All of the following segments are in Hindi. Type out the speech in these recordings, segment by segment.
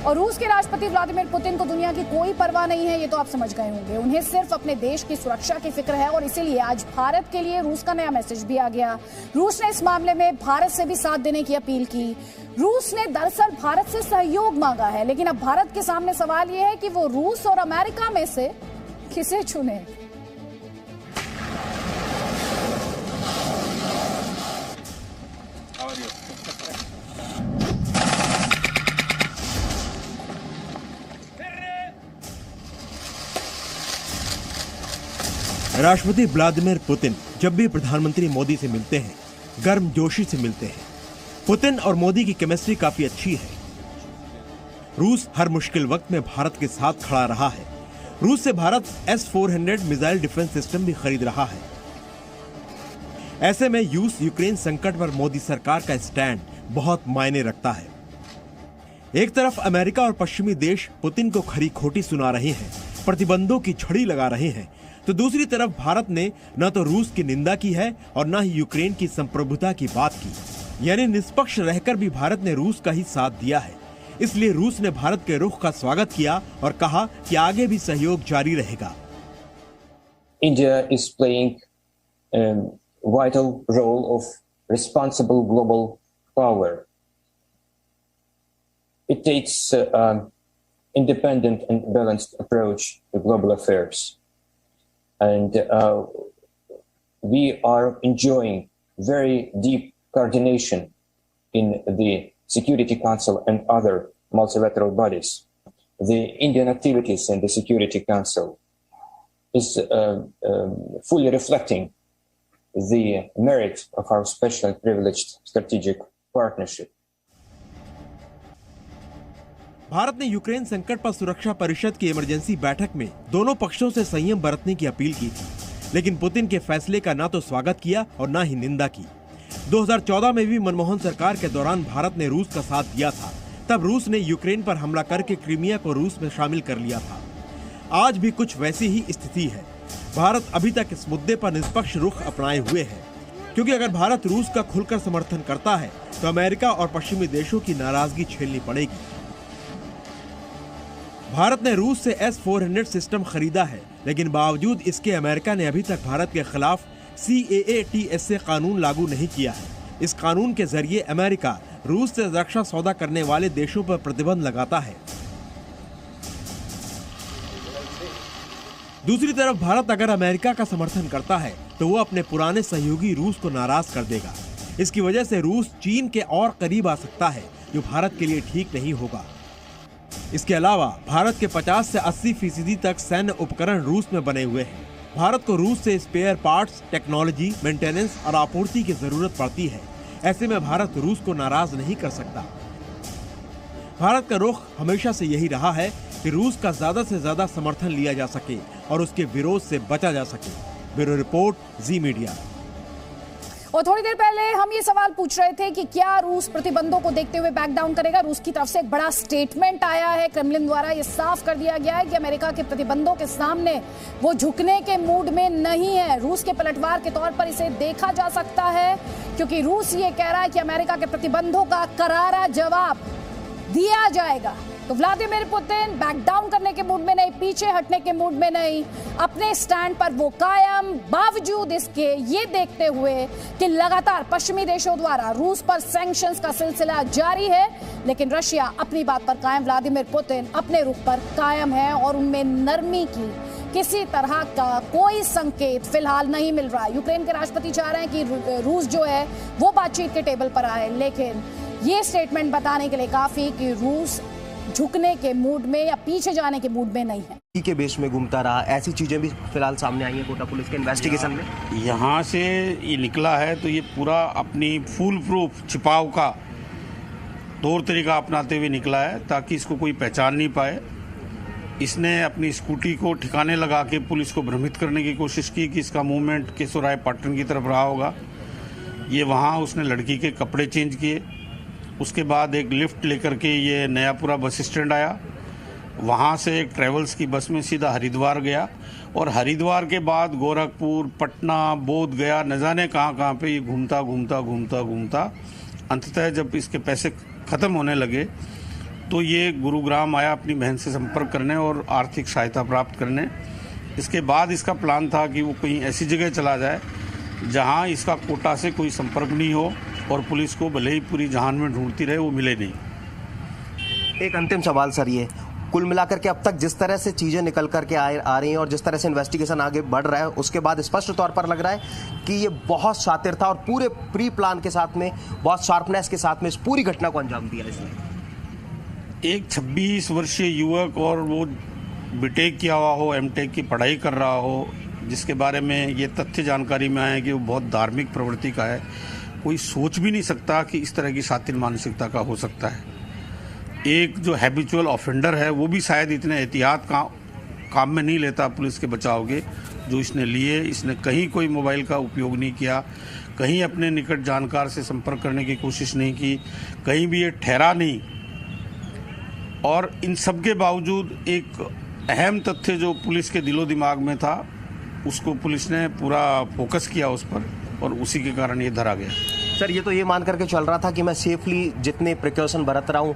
और रूस के राष्ट्रपति व्लादिमीर पुतिन को दुनिया की कोई परवाह नहीं है, ये तो आप समझ गए होंगे। उन्हें सिर्फ अपने देश की सुरक्षा की फिक्र है और इसीलिए आज भारत के लिए रूस का नया मैसेज भी आ गया। रूस ने इस मामले में भारत से भी साथ देने की अपील की। रूस ने दरअसल भारत से सहयोग मांगा है, लेकिन अब भारत के सामने सवाल यह है कि वो रूस और अमेरिका में से किसे चुने। राष्ट्रपति व्लादिमीर पुतिन जब भी प्रधानमंत्री मोदी से मिलते हैं, गर्मजोशी से मिलते हैं। पुतिन और मोदी की केमिस्ट्री काफी अच्छी है। रूस हर मुश्किल वक्त में भारत के साथ खड़ा रहा है। रूस से Bharat S-400 missile defence system भी खरीद रहा है। ऐसे में रूस यूक्रेन संकट पर मोदी सरकार का स्टैंड बहुत मायने रखता है। एक तरफ अमेरिका और पश्चिमी देश पुतिन को खरी खोटी सुना रहे हैं, प्रतिबंधों की छड़ी लगा रहे हैं, तो दूसरी तरफ भारत ने न तो रूस की निंदा की है और न ही यूक्रेन की संप्रभुता की बात की। यानी निष्पक्ष रहकर भी भारत ने रूस का ही साथ दिया है। इसलिए रूस ने भारत के रुख का स्वागत किया और कहा कि आगे भी सहयोग जारी रहेगा। India is playing a vital role of responsible global power. It takes independent and balanced approach to global affairs. And we are enjoying very deep coordination in the Security Council and other multilateral bodies. The Indian activities in the Security Council is fully reflecting the merit of our special privileged strategic partnership. Bharat ने यूक्रेन संकट पर सुरक्षा परिषद की इमरजेंसी बैठक में दोनों पक्षों से संयम बरतने की अपील की थी, लेकिन पुतिन के फैसले का ना तो स्वागत किया और ना ही निंदा की। 2014 में भी मनमोहन सरकार के दौरान भारत ने रूस का साथ दिया था। तब रूस ने यूक्रेन पर हमला करके क्रीमिया को रूस में शामिल कर लिया था। आज भी कुछ वैसी ही स्थिति है। भारत अभी तक इस मुद्दे पर निष्पक्ष रुख अपनाए हुए है, क्योंकि अगर भारत रूस का खुलकर समर्थन करता है तो अमेरिका और पश्चिमी देशों की नाराजगी झेलनी पड़ेगी। भारत ने रूस से S-400 सिस्टम खरीदा है, लेकिन बावजूद इसके अमेरिका ने अभी तक भारत के खिलाफ CAATS कानून लागू नहीं किया है। इस कानून के जरिए अमेरिका रूस से रक्षा सौदा करने वाले देशों पर प्रतिबंध लगाता है। दूसरी तरफ भारत अगर अमेरिका का समर्थन करता है तो वो अपने पुराने सहयोगी रूस को नाराज कर देगा। इसकी वजह से रूस चीन के और करीब आ सकता है, जो भारत के लिए ठीक नहीं होगा। इसके अलावा भारत के 50 से 80% तक सैन्य उपकरण रूस में बने हुए हैं। भारत को रूस से स्पेयर पार्ट्स, टेक्नोलॉजी, मेंटेनेंस और आपूर्ति की जरूरत पड़ती है। ऐसे में भारत रूस को नाराज नहीं कर सकता। भारत का रुख हमेशा से यही रहा है कि रूस का ज्यादा से ज्यादा समर्थन लिया जा सके और उसके विरोध से बचा जा सके। ब्यूरो रिपोर्ट, जी मीडिया। और थोड़ी देर पहले हम ये सवाल पूछ रहे थे कि क्या रूस प्रतिबंधों को देखते हुए बैक डाउन करेगा। रूस की तरफ से एक बड़ा स्टेटमेंट आया है। क्रेमलिन द्वारा ये साफ कर दिया गया है कि अमेरिका के प्रतिबंधों के सामने वो झुकने के मूड में नहीं है। रूस के पलटवार के तौर पर इसे देखा जा सकता है, क्योंकि रूस ये कह रहा है कि अमेरिका के प्रतिबंधों का करारा जवाब दिया जाएगा। तो व्लादिमीर पुतिन बैक डाउन करने के मूड में नहीं, पीछे हटने के मूड में नहीं, अपने स्टैंड पर वो कायम, बावजूद इसके ये देखते हुए कि लगातार पश्चिमी देशों द्वारा रूस पर सैंक्शंस का सिलसिला जारी है, लेकिन रशिया अपनी बात पर कायम। व्लादिमीर पुतिन अपने रुख पर कायम है और उनमें नरमी की किसी तरह का कोई संकेत फिलहाल नहीं मिल रहा। यूक्रेन के राष्ट्रपति चाह रहे हैं कि रूस जो है वो बातचीत के टेबल पर आए, लेकिन ये स्टेटमेंट बताने के लिए काफी कि रूस झुकने के मूड में या पीछे जाने के मूड में नहीं है। के बेस में घूमता रहा, ऐसी चीजें भी फिलहाल सामने आई हैं कोटा पुलिस के इन्वेस्टिगेशन में। यहाँ से ये निकला है तो ये पूरा अपनी फुल प्रूफ छिपाव का तौर तरीका अपनाते हुए निकला है, ताकि इसको कोई पहचान नहीं पाए। इसने अपनी स्कूटी को ठिकाने लगा के पुलिस को भ्रमित करने की कोशिश की कि इसका मूवमेंट केशोराय पाटन की तरफ रहा होगा। ये वहाँ उसने लड़की के कपड़े चेंज किए। उसके बाद एक लिफ्ट लेकर के ये नयापुरा बस स्टैंड आया। वहाँ से एक ट्रेवल्स की बस में सीधा हरिद्वार गया और हरिद्वार के बाद गोरखपुर, पटना, बोध गया, न जाने कहाँ पे ये घूमता अंततः जब इसके पैसे ख़त्म होने लगे तो ये गुरुग्राम आया अपनी बहन से संपर्क करने और आर्थिक सहायता प्राप्त करने। इसके बाद इसका प्लान था कि वो कहीं ऐसी जगह चला जाए जहां इसका कोटा से कोई संपर्क नहीं हो और पुलिस को भले ही पूरी जहान में ढूंढती रहे, वो मिले नहीं। एक अंतिम सवाल सर, ये कुल मिलाकर के अब तक जिस तरह से चीज़ें निकल करके आ रही हैं और जिस तरह से इन्वेस्टिगेशन आगे बढ़ रहा है, उसके बाद स्पष्ट तौर पर लग रहा है कि ये बहुत शातिर था और पूरे प्री प्लान के साथ में, बहुत शार्पनेस के साथ में इस पूरी घटना को अंजाम दिया इसने। एक 26 वर्षीय युवक और वो बीटेक किया हुआ हो, एमटेक की पढ़ाई कर रहा हो, जिसके बारे में ये तथ्य जानकारी में आए कि वो बहुत धार्मिक प्रवृत्ति का है, कोई सोच भी नहीं सकता कि इस तरह की शातिर मानसिकता का हो सकता है। एक जो हैबिचुअल ऑफेंडर है वो भी शायद इतने एहतियात काम में नहीं लेता पुलिस के बचाव के जो इसने लिए। इसने कहीं कोई मोबाइल का उपयोग नहीं किया, कहीं अपने निकट जानकार से संपर्क करने की कोशिश नहीं की, कहीं भी ये ठहरा नहीं। और इन सब के बावजूद एक अहम तथ्य जो पुलिस के दिलो दिमाग में था, उसको पुलिस ने पूरा फोकस किया उस पर और उसी के कारण ये धरा गया। सर, ये तो ये मान करके चल रहा था कि मैं सेफली जितने प्रिकॉशन बरत रहा हूँ,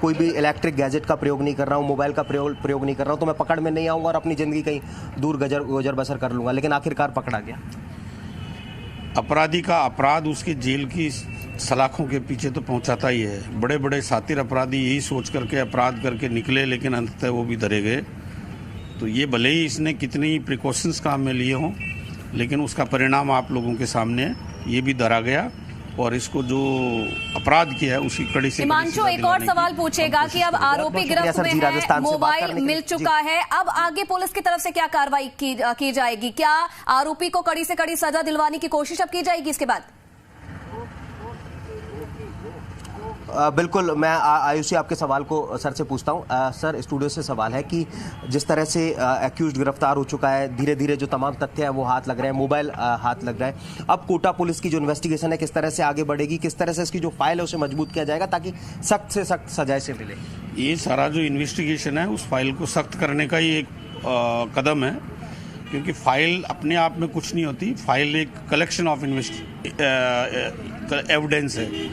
कोई भी इलेक्ट्रिक गैजेट का प्रयोग नहीं कर रहा हूँ, मोबाइल का प्रयोग नहीं कर रहा हूँ, तो मैं पकड़ में नहीं आऊँगा और अपनी ज़िंदगी कहीं दूर गुजर बसर कर लूँगा, लेकिन आखिरकार पकड़ा गया। अपराधी का अपराध उसकी जेल की सलाखों के पीछे तो पहुंचाता ही है। बड़े बड़े शातिर अपराधी यही सोच करके अपराध करके निकले, लेकिन अंततः वो भी धरे गए। तो ये भले ही इसने कितनी प्रिकॉशंस काम में लिए हों, लेकिन उसका परिणाम आप लोगों के सामने है। ये भी धरा गया और इसको जो अपराध किया है उसकी कड़ी से। हिमांशु एक और सवाल पूछेगा कि अब आरोपी गिरफ्त में है, मोबाइल मिल चुका है, अब आगे पुलिस की तरफ से क्या कार्रवाई की जाएगी? क्या आरोपी को कड़ी से कड़ी सजा दिलवाने की कोशिश अब की जाएगी इसके बाद? बिल्कुल, मैं आयुषी आपके सवाल को सर से पूछता हूं। सर, स्टूडियो से सवाल है कि जिस तरह से एक्यूज्ड गिरफ्तार हो चुका है, धीरे धीरे जो तमाम तथ्य हैं वो हाथ लग रहे हैं, मोबाइल हाथ लग रहा है, अब कोटा पुलिस की जो इन्वेस्टिगेशन है किस तरह से आगे बढ़ेगी, किस तरह से इसकी जो फाइल है उसे मजबूत किया जाएगा ताकि सख्त से सख्त सजा से मिले? ये सारा जो इन्वेस्टिगेशन है उस फाइल को सख्त करने का ही एक कदम है, क्योंकि फाइल अपने आप में कुछ नहीं होती। फाइल एक कलेक्शन ऑफ एविडेंस है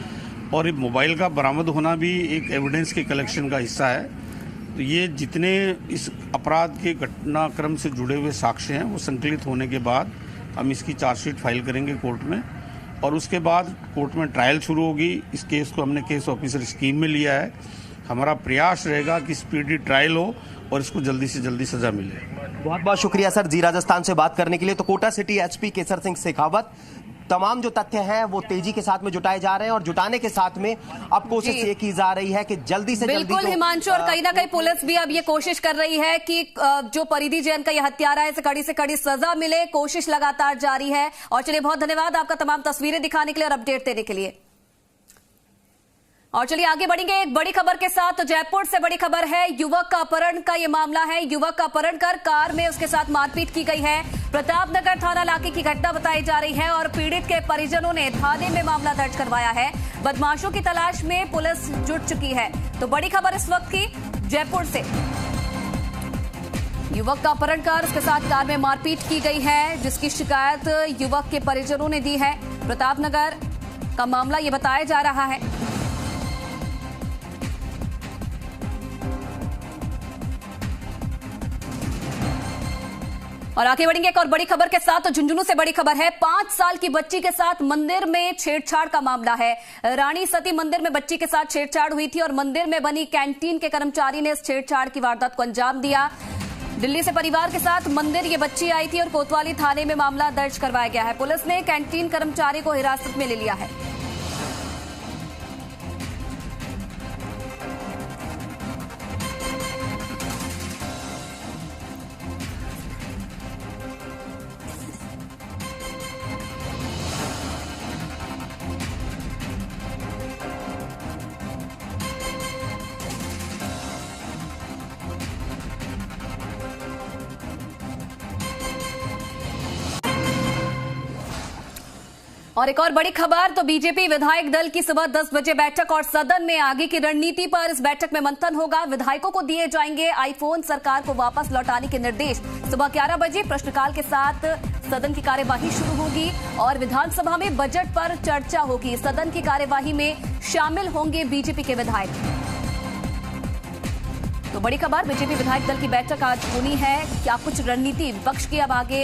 और मोबाइल का बरामद होना भी एक एविडेंस के कलेक्शन का हिस्सा है। तो ये जितने इस अपराध के घटनाक्रम से जुड़े हुए साक्ष्य हैं वो संकलित होने के बाद हम इसकी चार्जशीट फाइल करेंगे कोर्ट में और उसके बाद कोर्ट में ट्रायल शुरू होगी। इस केस को हमने केस ऑफिसर स्कीम में लिया है। हमारा प्रयास रहेगा कि स्पीडी ट्रायल हो और इसको जल्दी से जल्दी सजा मिले। बहुत बहुत शुक्रिया सर जी राजस्थान से बात करने के लिए। तो कोटा सिटी एसपी केसर सिंह शेखावत, तमाम जो तथ्य हैं वो तेजी के साथ में जुटाए जा रहे हैं और जुटाने के साथ में अब कोशिश ये की जा रही है कि जल्दी से जल्दी। बिल्कुल हिमांशु, और कहीं ना कहीं पुलिस भी अब ये कोशिश कर रही है कि जो परिधि जैन का ये हत्यारा है इसे कड़ी से कड़ी सजा मिले। कोशिश लगातार जारी है। और चलिए, बहुत धन्यवाद आपका तमाम तस्वीरें दिखाने के लिए और अपडेट देने के लिए। और चलिए आगे बढ़ेंगे एक बड़ी खबर के साथ। तो जयपुर से बड़ी खबर है, युवक का अपहरण का ये मामला है। युवक का अपहरण कर कार में उसके साथ मारपीट की गई है। प्रतापनगर थाना इलाके की घटना बताई जा रही है और पीड़ित के परिजनों ने थाने में मामला दर्ज करवाया है। बदमाशों की तलाश में पुलिस जुट चुकी है। तो बड़ी खबर इस वक्त की जयपुर से, युवक का अपहरण कर उसके साथ कार में मारपीट की गई है, जिसकी शिकायत युवक के परिजनों ने दी है। प्रतापनगर का मामला ये बताया जा रहा है। और आगे बढ़ेंगे एक और बड़ी खबर के साथ। तो झुंझुनू से बड़ी खबर है, 5 साल की बच्ची के साथ मंदिर में छेड़छाड़ का मामला है। रानी सती मंदिर में बच्ची के साथ छेड़छाड़ हुई थी और मंदिर में बनी कैंटीन के कर्मचारी ने इस छेड़छाड़ की वारदात को अंजाम दिया। दिल्ली से परिवार के साथ मंदिर ये बच्ची आई थी और कोतवाली थाने में मामला दर्ज करवाया गया है। पुलिस ने कैंटीन कर्मचारी को हिरासत में ले लिया है। और एक और बड़ी खबर, तो बीजेपी विधायक दल की सुबह 10 बजे बैठक और सदन में आगे की रणनीति पर इस बैठक में मंथन होगा। विधायकों को दिए जाएंगे आईफोन, सरकार को वापस लौटाने के निर्देश। सुबह 11 बजे प्रश्नकाल के साथ सदन की कार्यवाही शुरू होगी और विधानसभा में बजट पर चर्चा होगी। सदन की कार्यवाही में शामिल होंगे बीजेपी के विधायक। तो बड़ी खबर, बीजेपी विधायक दल की बैठक आज होनी है। क्या कुछ रणनीति विपक्ष की अब आगे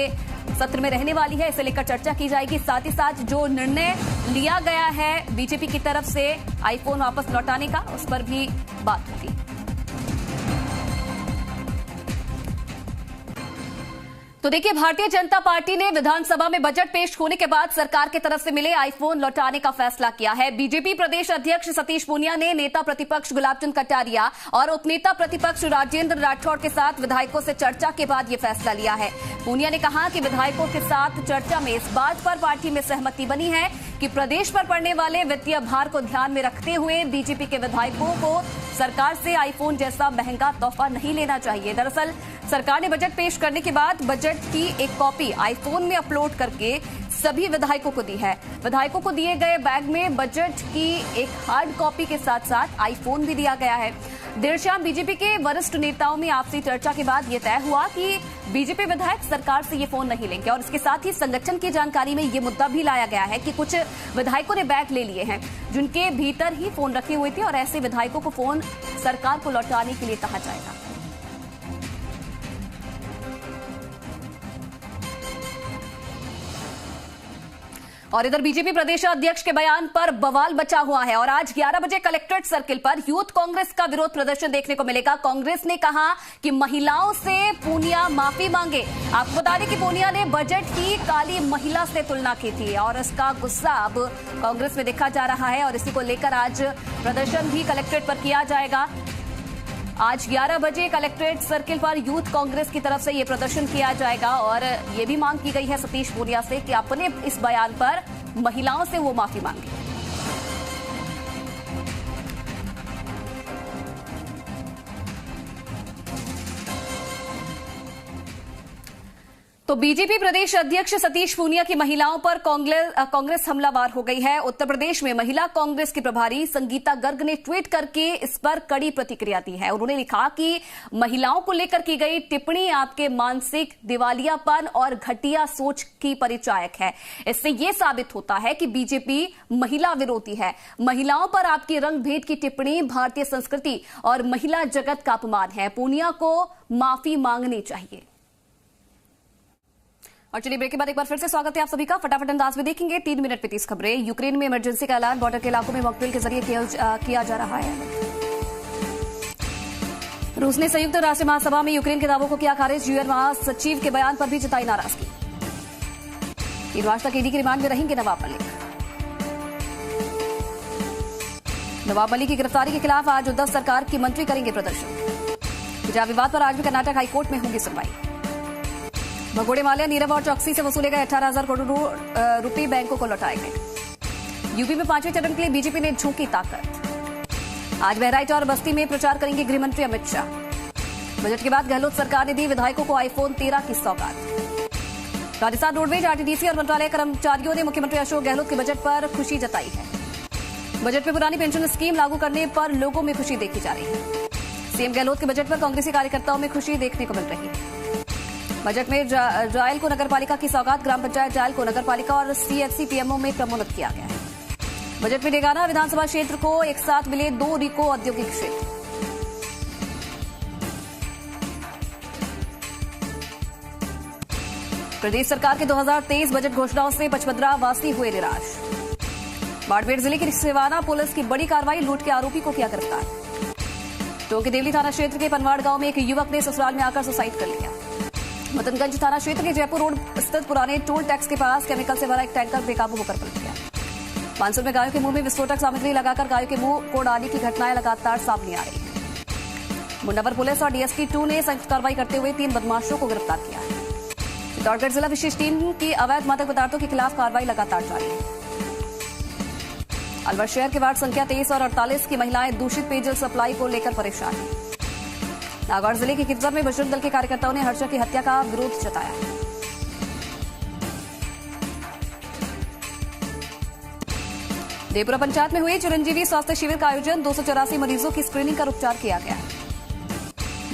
सत्र में रहने वाली है, इसे लेकर चर्चा की जाएगी। साथ ही साथ जो निर्णय लिया गया है बीजेपी की तरफ से आईफोन वापस लौटाने का, उस पर भी बात होगी। तो देखिए, भारतीय जनता पार्टी ने विधानसभा में बजट पेश होने के बाद सरकार की तरफ से मिले आईफोन लौटाने का फैसला किया है। बीजेपी प्रदेश अध्यक्ष सतीश पूनिया ने नेता प्रतिपक्ष गुलाब चंद कटारिया और उपनेता प्रतिपक्ष राजेंद्र राठौड़ के साथ विधायकों से चर्चा के बाद यह फैसला लिया है। पूनिया ने कहा कि विधायकों के साथ चर्चा में इस बात पर पार्टी में सहमति बनी है कि प्रदेश पर पड़ने वाले वित्तीय भार को ध्यान में रखते हुए बीजेपी के विधायकों को सरकार से आईफोन जैसा महंगा तोहफा नहीं लेना चाहिए। दरअसल सरकार ने बजट पेश करने के बाद बजट की एक कॉपी आईफोन में अपलोड करके सभी विधायकों को दी है। विधायकों को दिए गए बैग में बजट की एक हार्ड कॉपी के साथ साथ आईफोन भी दिया गया है। देर शाम बीजेपी के वरिष्ठ नेताओं में आपसी चर्चा के बाद यह तय हुआ कि बीजेपी विधायक सरकार से ये फोन नहीं लेंगे और इसके साथ ही संगठन की जानकारी में ये मुद्दा भी लाया गया है कि कुछ विधायकों ने बैग ले लिए हैं जिनके भीतर ही फोन रखे हुए थे और ऐसे विधायकों को फोन सरकार को लौटाने के लिए कहा जाएगा। और इधर बीजेपी प्रदेश अध्यक्ष के बयान पर बवाल बचा हुआ है और आज 11 बजे कलेक्ट्रेट सर्किल पर यूथ कांग्रेस का विरोध प्रदर्शन देखने को मिलेगा। कांग्रेस ने कहा कि महिलाओं से पूनिया माफी मांगे। आपको बता दें कि पूनिया ने बजट की काली महिला से तुलना की थी और इसका गुस्सा अब कांग्रेस में देखा जा रहा है और इसी को लेकर आज प्रदर्शन भी कलेक्ट्रेट पर किया जाएगा। आज 11 बजे कलेक्ट्रेट सर्किल पर यूथ कांग्रेस की तरफ से यह प्रदर्शन किया जाएगा और यह भी मांग की गई है सतीश पूनिया से कि अपने इस बयान पर महिलाओं से वो माफी मांगे। तो बीजेपी प्रदेश अध्यक्ष सतीश पूनिया की महिलाओं पर कांग्रेस हमलावर हो गई है। उत्तर प्रदेश में महिला कांग्रेस की प्रभारी संगीता गर्ग ने ट्वीट करके इस पर कड़ी प्रतिक्रिया दी है। उन्होंने लिखा कि महिलाओं को लेकर की गई टिप्पणी आपके मानसिक दिवालियापन और घटिया सोच की परिचायक है। इससे यह साबित होता है कि बीजेपी महिला विरोधी है। महिलाओं पर आपकी रंग भेद की टिप्पणी भारतीय संस्कृति और महिला जगत का अपमान है। पूनिया को माफी मांगनी चाहिए। और चलिए ब्रेक के बाद एक बार फिर से स्वागत है आप सभी का। फटाफट अंदाज में देखेंगे 3 मिनट में 30 खबरें। यूक्रेन में इमरजेंसी का ऐलान, बॉर्डर के इलाकों में मॉकड्रिल के जरिए किया जा रहा है। रूस ने संयुक्त राष्ट्र महासभा में यूक्रेन के दावों को किया खारिज। यूएन महासचिव के बयान पर भी जताई नाराजगी। 3 मार्च तक ईडी की रिमांड में रहेंगे नवाब मलिक। नवाब मलिक की गिरफ्तारी के खिलाफ आज 10 सरकार की मंत्री करेंगे प्रदर्शन। हिजाब विवाद पर आज भी कर्नाटक हाईकोर्ट में होगी सुनवाई। भगोड़े माल्या, नीरव और चौकसी से वसूले गए 18,000 करोड़ रुपए बैंकों को लौटाए गए। यूपी में 5वें चरण के लिए बीजेपी ने झोंकी ताकत। आज बहराइच और बस्ती में प्रचार करेंगे गृहमंत्री अमित शाह। बजट के बाद गहलोत सरकार ने दी विधायकों को आईफोन 13 की सौगात। राजस्थान रोडवेज, आरटीडीसी और मंत्रालय कर्मचारियों ने मुख्यमंत्री अशोक गहलोत के बजट पर खुशी जताई है। बजट में पुरानी पेंशन स्कीम लागू करने पर लोगों में खुशी देखी जा रही है। सीएम गहलोत के बजट पर कांग्रेसी कार्यकर्ताओं में खुशी देखने को मिल रही है। बजट में जायल को नगरपालिका की सौगात, ग्राम पंचायत जायल को नगरपालिका और सीएचसी पीएमओ में क्रमोन्नत किया गया है। बजट में डेगाना विधानसभा क्षेत्र को एक साथ मिले 2 रिको औद्योगिक क्षेत्र। प्रदेश सरकार के 2023 बजट घोषणाओं से पचपदरा वासी हुए निराश। बाड़मेर जिले की सिवाना पुलिस की बड़ी कार्रवाई, लूट के आरोपी को किया गिरफ्तार। टोंक के देवली थाना क्षेत्र के पनवाड़ गांव में एक युवक ने ससुराल में आकर सुसाइड कर लिया। मदनगंज थाना क्षेत्र के जयपुर रोड स्थित पुराने टोल टैक्स के पास केमिकल से भरा एक टैंकर बेकाबू होकर पलट गया। मानसून में गायों के मुंह में विस्फोटक सामग्री लगाकर गायों के मुंह को डालने की घटनाएं लगातार सामने आ रही हैं। मुंडावर पुलिस और डीएसपी 2 ने संयुक्त कार्रवाई करते हुए 3 बदमाशों को गिरफ्तार किया है। चित्तौड़गढ़ जिला विशेष टीम की अवैध मादक पदार्थों के खिलाफ कार्रवाई लगातार जारी है। अलवर शहर के वार्ड संख्या 23 और 48 की महिलाएं दूषित पेयजल सप्लाई को लेकर परेशान हैं। नागौर जिले के किप्जर में बजरंग दल के कार्यकर्ताओं ने हर्षा की हत्या का विरोध जताया। देवपुरा पंचायत में हुए चिरंजीवी स्वास्थ्य शिविर का आयोजन, 284 मरीजों की स्क्रीनिंग कर उपचार किया गया।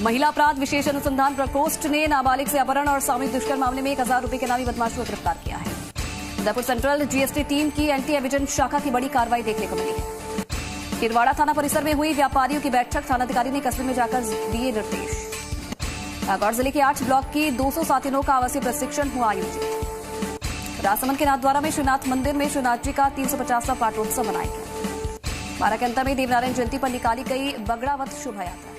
महिला अपराध विशेष अनुसंधान प्रकोष्ठ ने नाबालिग से अपहरण और सामूहिक दुष्कर्म मामले में 1,000 रुपए के नामी बदमाशों को गिरफ्तार किया है। उदयपुर सेंट्रल जीएसटी टीम की एंटी एविडेंस शाखा की बड़ी कार्रवाई देखने को मिली है। किरवाड़ा थाना परिसर में हुई व्यापारियों की बैठक, थानाधिकारी ने कस्बे में जाकर दिए निर्देश। नागौर जिले के 8 ब्लॉक की 200 साथिनों का आवासीय प्रशिक्षण हुआ आयोजित। राजसमंद के नाथद्वारा में श्रीनाथ मंदिर में श्रीनाथ जी का 350वां पाटोत्सव मनाया गया। 12 के अंतर में देवनारायण जयंती पर निकाली गई बगड़ावत शोभा यात्रा।